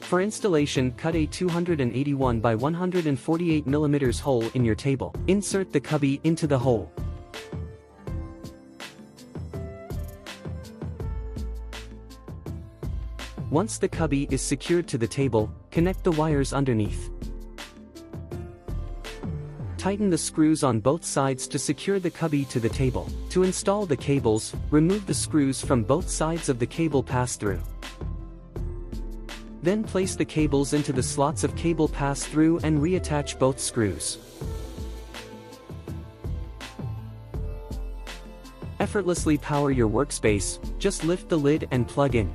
For installation, cut a 281 by 148 mm hole in your table. Insert the cubby into the hole. Once the cubby is secured to the table, connect the wires underneath. Tighten the screws on both sides to secure the cubby to the table. To install the cables, remove the screws from both sides of the cable pass-through. Then place the cables into the slots of cable pass-through and reattach both screws. Effortlessly power your workspace, just lift the lid and plug in.